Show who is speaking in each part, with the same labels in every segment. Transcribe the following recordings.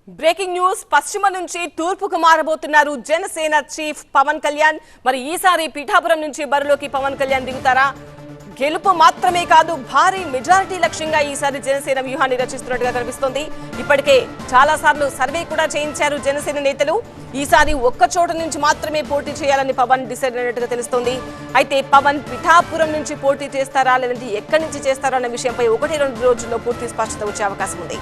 Speaker 1: Breaking news పశ్చిమ నుంచి తూర్పుకు మారబోతున్నారు Janasena chief Pawan Kalyan. మరి ఈసారి పిఠాపురం నుంచి బరిలోకి పవన్ కళ్యాణ్ దిగుతారా? గెలుపు మాత్రమే కాదు, భారీ మెజారిటీ లక్ష్యంగా ఈసారి జనసేన వ్యూహాన్ని రచిస్తున్నట్టుగా కనిపిస్తోంది. ఇప్పటికే చాలా సార్లు సర్వే కూడా చేయించారు జనసేన నేతలు. ఈసారి ఒక్క చోట నుంచి మాత్రమే పోటీ చేయాలని పవన్ డిసైడ్ అయినట్టుగా తెలుస్తోంది. అయితే పవన్ పిఠాపురం నుంచి పోటీ చేస్తారా లేదంటే ఎక్కడి నుంచి చేస్తారా అన్న విషయంపై 1-2 రోజుల్లో పూర్తి స్పష్టత వచ్చే అవకాశం ఉంది.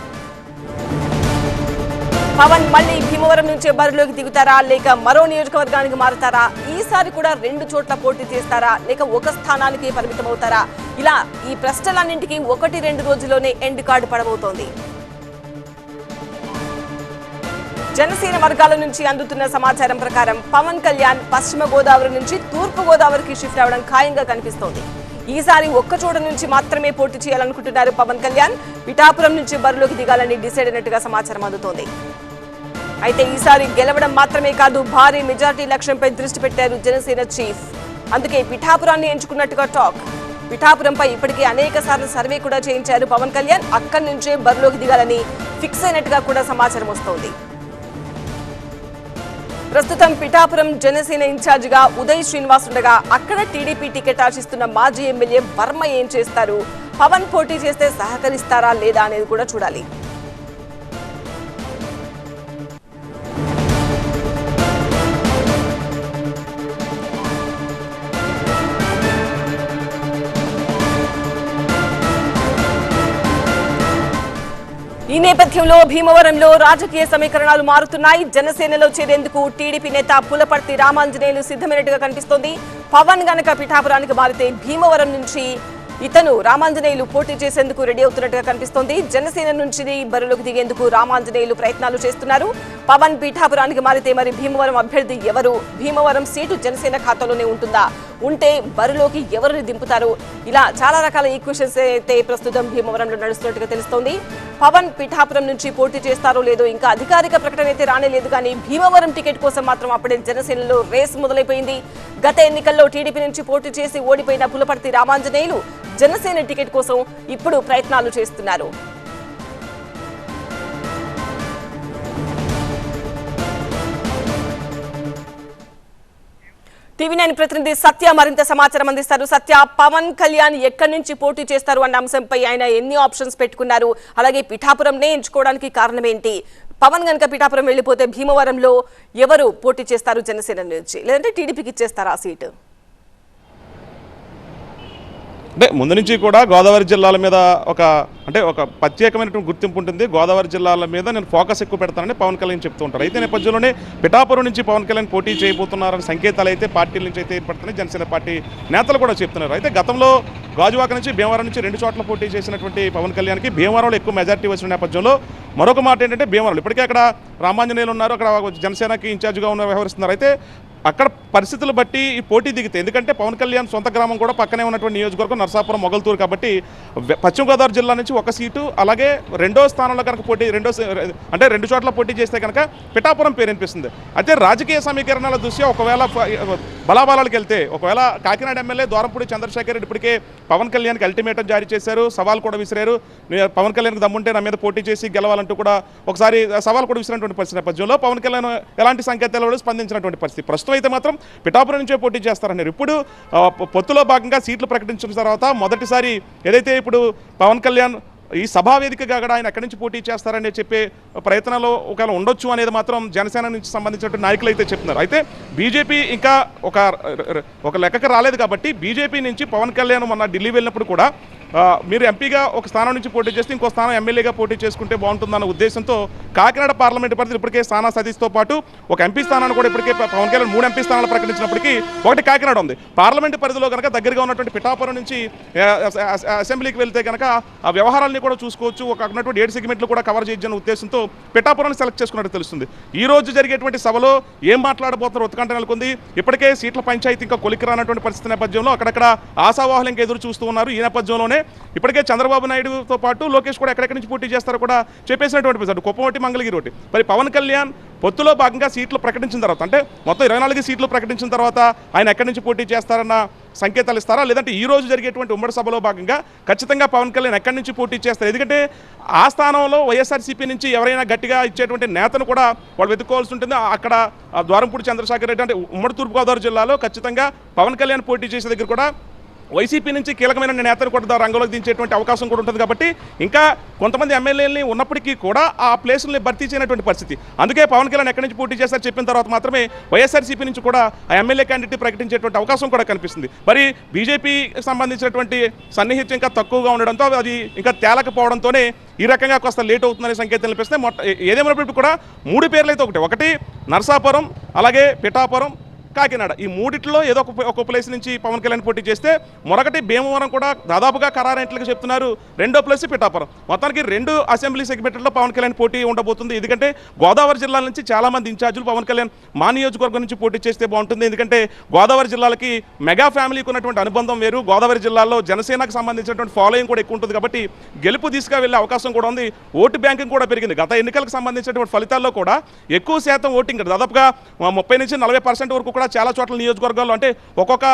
Speaker 1: పవన్ మళ్లీ భీమవరం నుంచే బరిలోకి దిగుతారా లేక మరో నియోజకవర్గానికి మారుతారా? ఈసారి కూడా 2 చోట్ల పోటీ చేస్తారా లేక ఒక స్థానానికి పరిమితమవుతారా? ఇలా ఈ ప్రశ్నలన్నింటికీ 1-2 రోజుల్లోనే ఎండ్ కార్డు పడబోతోంది. జనసేన వర్గాల నుంచి అందుతున్న సమాచారం ప్రకారం పవన్ కళ్యాణ్ పశ్చిమ గోదావరి నుంచి తూర్పు గోదావరికి షిఫ్ట్ అవడం ఖాయంగా కనిపిస్తోంది. ఈసారి ఒక్క చోట నుంచి మాత్రమే పోటీ చేయాలనుకుంటున్నారు పవన్ కళ్యాణ్. పిఠాపురం నుంచి బరిలోకి దిగాలని డిసైడ్ అయినట్టుగా సమాచారం అందుతోంది. అయితే ఈసారి గెలవడం మాత్రమే కాదు, భారీ మెజార్టీ లక్ష్యంపై దృష్టి పెట్టారు జనసేన చీఫ్. అందుకే పిఠాపురాన్ని ఎంచుకున్నట్టుగా టాక్. పిఠాపురంపై ఇప్పటికే అనేక సార్లు సర్వే కూడా చేయించారు పవన్ కళ్యాణ్. అక్కడి నుంచే బరిలోకి దిగాలని ఫిక్స్ అయినట్టుగా కూడా సమాచారం వస్తోంది. ప్రస్తుతం పిఠాపురం జనసేన ఇన్ఛార్జిగా ఉదయ్ శ్రీనివాస్ ఉండగా అక్కడ టీడీపీ టికెట్ ఆశిస్తున్న మాజీ ఎమ్మెల్యే వర్మ ఏం చేస్తారు? పవన్ పోటీ చేస్తే సహకరిస్తారా లేదా అనేది కూడా చూడాలి. ఈ నేపథ్యంలో భీమవరంలో రాజకీయ సమీకరణాలు మారుతున్నాయి. జనసేనలో చేరేందుకు టీడీపీ నేత పులపర్తి రామాంజనేయులు సిద్ధమైనట్టుగా కనిపిస్తోంది. పవన్ గనక పిఠాపురానికి మారితే భీమవరం నుంచి ఇతను రామాంజనేయులు పోటీ చేసేందుకు రెడీ అవుతున్నట్టుగా కనిపిస్తోంది. జనసేన నుంచి బరిలోకి దిగేందుకు రామాంజనేయులు ప్రయత్నాలు చేస్తున్నారు. పవన్ పిఠాపురానికి మారితే మరి భీమవరం అభ్యర్థి ఎవరు? భీమవరం సీటు జనసేన ఖాతాలోనే ఉంటుందా? ఉంటే బరిలోకి ఎవరిని దింపుతారు? ఇలా చాలా రకాల ఈక్వెషన్స్ అయితే ప్రస్తుతం భీమవరంలో నడుస్తున్నట్టుగా తెలుస్తోంది. పవన్ పిఠాపురం నుంచి పోటీ చేస్తారో లేదో ఇంకా అధికారిక ప్రకటన అయితే రానేలేదు. కానీ భీమవరం టికెట్ కోసం మాత్రం అప్పుడే జనసేనలో రేస్ మొదలైపోయింది. గత ఎన్నికల్లో టీడీపీ నుంచి పోటీ చేసి ఓడిపోయిన పులపర్తి రామాంజనేయులు జనసేన టికెట్ కోసం ఇప్పుడు ప్రయత్నాలు చేస్తున్నారు. టీవీ9 ప్రతినిధి సత్య మరింత సమాచారం అందిస్తారు. సత్య, పవన్ కళ్యాణ్ ఎక్కడి నుంచి పోటీ చేస్తారు అన్న అంశంపై ఆయన ఎన్ని ఆప్షన్స్ పెట్టుకున్నారు? అలాగే పిఠాపురంనే ఎంచుకోవడానికి కారణం ఏంటి? పవన్ గనక పిఠాపురం వెళ్ళిపోతే భీమవరంలో ఎవరు పోటీ చేస్తారు జనసేన నుంచి? లేదంటే టీడీపీకి ఇచ్చేస్తారా ఆ సీటు?
Speaker 2: అంటే ముందు నుంచి కూడా గోదావరి జిల్లాల మీద ఒక ప్రత్యేకమైనటువంటి గుర్తింపు ఉంటుంది. గోదావరి జిల్లాల మీద నేను ఫోకస్ ఎక్కువ పెడతానని పవన్ కళ్యాణ్ చెప్తూ ఉంటారు. అయితే నేపథ్యంలోనే పిఠాపురం నుంచి పవన్ కళ్యాణ్ పోటీ చేయబోతున్నారని సంకేతాలు అయితే పార్టీల నుంచి అయితే ఏర్పడుతున్నాయి. జనసేన పార్టీ నేతలు కూడా చెప్తున్నారు. అయితే గతంలో గాజువాక నుంచి భీమవరం నుంచి 2 చోట్ల పోటీ చేసినటువంటి పవన్ కళ్యాణ్కి భీమవరంలో ఎక్కువ మెజార్టీ వచ్చిన నేపథ్యంలో మరొక మాట ఏంటంటే భీమవరం ఇప్పటికే అక్కడ రామాంజనేయులు ఉన్నారు, అక్కడ జనసేనకి ఇన్ఛార్జిగా వ్యవహరిస్తున్నారు. అయితే అక్కడ పరిస్థితులు బట్టి ఈ పోటీ దిగితే, ఎందుకంటే పవన్ కళ్యాణ్ సొంత గ్రామం కూడా పక్కనే ఉన్నటువంటి నియోజకవర్గం నరసాపురం మొగల్తూరు కాబట్టి పశ్చిమ గోదావరి జిల్లా నుంచి ఒక సీటు, అలాగే 2వ స్థానంలో కనుక పోటీ 2 చోట్ల పోటీ చేస్తే కనుక పిఠాపురం పేరు అనిపిస్తుంది. అయితే రాజకీయ సమీకరణాల దృష్ట్యా ఒకవేళ బలాబలాలకు వెళ్తే ఒకవేళ కాకినాడ ఎమ్మెల్యే దూరంపూడి చంద్రశేఖర్ రెడ్డి ఇప్పటికే పవన్ కళ్యాణ్కి అల్టిమేటం జారీ చేశారు, సవాల్ కూడా విసిరారు. పవన్ కళ్యాణ్కి దమ్ముంటే నా మీద పోటీ చేసి గెలవాలంటూ కూడా ఒకసారి సవాల్ కూడా విసిరినటువంటి పరిస్థితి నేపథ్యంలో పవన్ కళ్యాణ్ ఎలాంటి సంకేతాలు స్పందించినటువంటి పరిస్థితి. ప్రస్తుతం అయితే మాత్రం పిఠాపురం నుంచే పోటీ చేస్తారన్నారు. ఇప్పుడు పొత్తులో భాగంగా సీట్లు ప్రకటించిన తర్వాత మొదటిసారి ఏదైతే ఇప్పుడు పవన్ కళ్యాణ్ ఈ సభావేదికగా కూడా ఆయన ఎక్కడి నుంచి పోటీ చేస్తారని చెప్పే ప్రయత్నాలు ఒకవేళ ఉండొచ్చు అనేది మాత్రం జనసేన నుంచి సంబంధించిన నాయకులు అయితే చెప్తున్నారు. అయితే బీజేపీ ఇంకా ఒక లెక్కకు రాలేదు కాబట్టి బీజేపీ నుంచి పవన్ కళ్యాణ్ మొన్న ఢిల్లీ వెళ్ళినప్పుడు కూడా మీరు ఎంపీగా ఒక స్థానం నుంచి పోటీ చేస్తే ఇంకో స్థానం ఎమ్మెల్యేగా పోటీ చేసుకుంటే బాగుంటుందన్న ఉద్దేశంతో కాకినాడ పార్లమెంటు పరిధిలో ఇప్పటికే సానా సతీష్తో పాటు ఒక ఎంపీ స్థానాన్ని కూడా ఇప్పటికే పవన్ కళ్యాణ్ 3 ఎంపీ స్థానాలు ప్రకటించినప్పటికీ ఒకటి కాకినాడ ఉంది. పార్లమెంటు పరిధిలో కనుక దగ్గరగా ఉన్నటువంటి పిఠాపురం నుంచి అసెంబ్లీకి వెళ్తే కనుక ఆ వ్యవహారాన్ని కూడా చూసుకోవచ్చు, ఒక ఉన్నటువంటి 7 సెగ్మెంట్లు కూడా కవర్ చేయాలన్న ఉద్దేశంతో పిఠాపురాన్ని సెలెక్ట్ చేసుకున్నట్టు తెలుస్తుంది. ఈ రోజు జరిగేటువంటి సభలో ఏం మాట్లాడబోతున్నారు ఉత్కంఠ నెలకొంది. ఇప్పటికే సీట్ల పంచాయతీ ఇంకా కొలికి రానటువంటి పరిస్థితి నేపథ్యంలో అక్కడక్కడ ఆశావాహులు ఇంకా ఎదురు చూస్తూ ఉన్నారు. ఈ నేపథ్యంలోనే ఇప్పటికే చంద్రబాబు నాయుడుతో పాటు లోకేష్ కూడా ఎక్కడెక్కడి నుంచి పోటీ చేస్తారో కూడా చెప్పేసినటువంటి పరిస్థితి. కుప్పం ఒకటి, మంగళగిరి ఒకటి. మరి పవన్ కళ్యాణ్ పొత్తులో భాగంగా సీట్లు ప్రకటించిన తర్వాత, అంటే మొత్తం 24 సీట్లు ప్రకటించిన తర్వాత ఆయన ఎక్కడి నుంచి పోటీ చేస్తారన్న సంకేతాలు ఇస్తారా, లేదంటే ఈ రోజు జరిగేటువంటి ఉమ్మడి సభలో భాగంగా ఖచ్చితంగా పవన్ కళ్యాణ్ ఎక్కడి నుంచి పోటీ చేస్తారు? ఎందుకంటే ఆ స్థానంలో వైఎస్ఆర్సీపీ నుంచి ఎవరైనా గట్టిగా ఇచ్చేటువంటి నేతను కూడా వాళ్ళు వెతుక్కోవాల్సి ఉంటుంది. అక్కడ ద్వారంపూడి చంద్రశేఖర్ రెడ్డి అంటే ఉమ్మడి తూర్పుగోదావరి జిల్లాలో ఖచ్చితంగా పవన్ కళ్యాణ్ పోటీ చేసే దగ్గర కూడా వైసీపీ నుంచి కీలకమైన నేతలు కూడా రంగంలోకి దించేటువంటి అవకాశం కూడా ఉంటుంది. కాబట్టి ఇంకా కొంతమంది ఎమ్మెల్యేలని ఉన్నప్పటికీ కూడా ఆ ప్లేసుల్ని భర్తీ చేయనటువంటి పరిస్థితి. అందుకే పవన్ కళ్యాణ్ ఎక్కడి నుంచి పోటీ చేస్తారో చెప్పిన తర్వాత మాత్రమే వైఎస్ఆర్సీపీ నుంచి కూడా ఆ ఎమ్మెల్యే క్యాండిడేట్ ప్రకటించేటువంటి అవకాశం కూడా కనిపిస్తుంది. మరి బీజేపీకి సంబంధించినటువంటి సన్నిహిత్యం ఇంకా తక్కువగా ఉండడంతో అది ఇంకా తేలకపోవడంతోనే ఈ రకంగా కాస్త లేట్ అవుతుందనే సంకేతాలు కనిపిస్తున్నాయి. ఏదేమైనప్పటికీ కూడా 3 పేర్లు అయితే ఒకటి నరసాపురం, అలాగే పిఠాపురం, కాకినాడ, ఈ మూడిట్లో ఏదో ఒక ప్లేస్ నుంచి పవన్ కళ్యాణ్ పోటీ చేస్తే మరొకటి భీమవరం కూడా దాదాపుగా ఖరారైనట్లుగా చెప్తున్నారు. రెండో ప్లేస్ పిఠాపురం. మొత్తానికి 2 అసెంబ్లీ సెగ్మెంట్లో పవన్ కళ్యాణ్ పోటీ ఉండబోతుంది. ఎందుకంటే గోదావరి జిల్లా నుంచి చాలామంది ఇన్ఛార్జీలు పవన్ కళ్యాణ్ మా నియోజకవర్గం నుంచి పోటీ చేస్తే బాగుంటుంది. ఎందుకంటే గోదావరి జిల్లాలకి మెగా ఫ్యామిలీకి ఉన్నటువంటి అనుబంధం వేరు. గోదావరి జిల్లాలో జనసేనకు సంబంధించినటువంటి ఫాలోయింగ్ కూడా ఎక్కువ ఉంటుంది. కాబట్టి గెలుపు తీసుకువెళ్ళే అవకాశం కూడా ఉంది. ఓటు బ్యాంకింగ్ కూడా పెరిగింది. గత ఎన్నికలకు సంబంధించినటువంటి ఫలితాల్లో కూడా ఎక్కువ శాతం ఓటింగ్ దాదాపుగా 30 నుంచి 40% వరకు కూడా చాలా చోట్ల నియోజకవర్గాల్లో, అంటే ఒక్కొక్క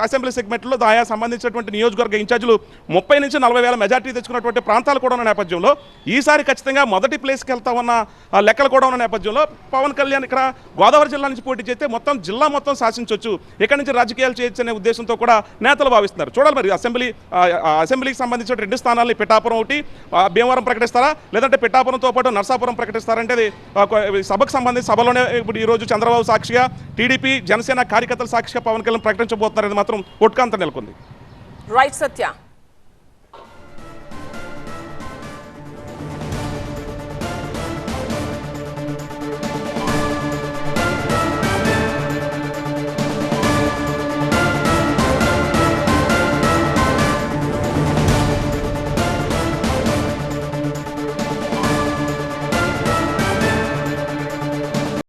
Speaker 2: అసెంబ్లీ సెగ్మెంట్లో ఆయా సంబంధించినటువంటి నియోజకవర్గ ఇన్ఛార్జీలు 30 నుంచి 40 వేల మెజార్టీ తెచ్చుకున్నటువంటి ప్రాంతాలు కూడా ఉన్న నేపథ్యంలో ఈసారి ఖచ్చితంగా మొదటి ప్లేస్కి వెళ్తామన్న లెక్కలు కూడా ఉన్న నేపథ్యంలో పవన్ కళ్యాణ్ ఇక్కడ గోదావరి జిల్లా నుంచి పోటీ చేస్తే మొత్తం జిల్లా మొత్తం శాసించవచ్చు, ఇక్కడి నుంచి రాజకీయాలు చేయొచ్చు అనే ఉద్దేశంతో కూడా నేతలు భావిస్తున్నారు. చూడాలి మరి అసెంబ్లీకి సంబంధించిన 2 స్థానాలని పిఠాపురం ఒకటి, భీమవరం ప్రకటిస్తారా, లేదంటే పిఠాపురంతో పాటు నరసాపురం ప్రకటిస్తారంటే అది సభకు సంబంధించి సభలోనే ఇప్పుడు ఈరోజు చంద్రబాబు సాక్షిగా, టీడీపీ జనసేన కార్యకర్తల సాక్షిగా పవన్ కళ్యాణ్ ప్రకటించబోతున్నారని మాత్రం ఉత్కంఠ నెలకొంది.
Speaker 1: రైట్ సత్య.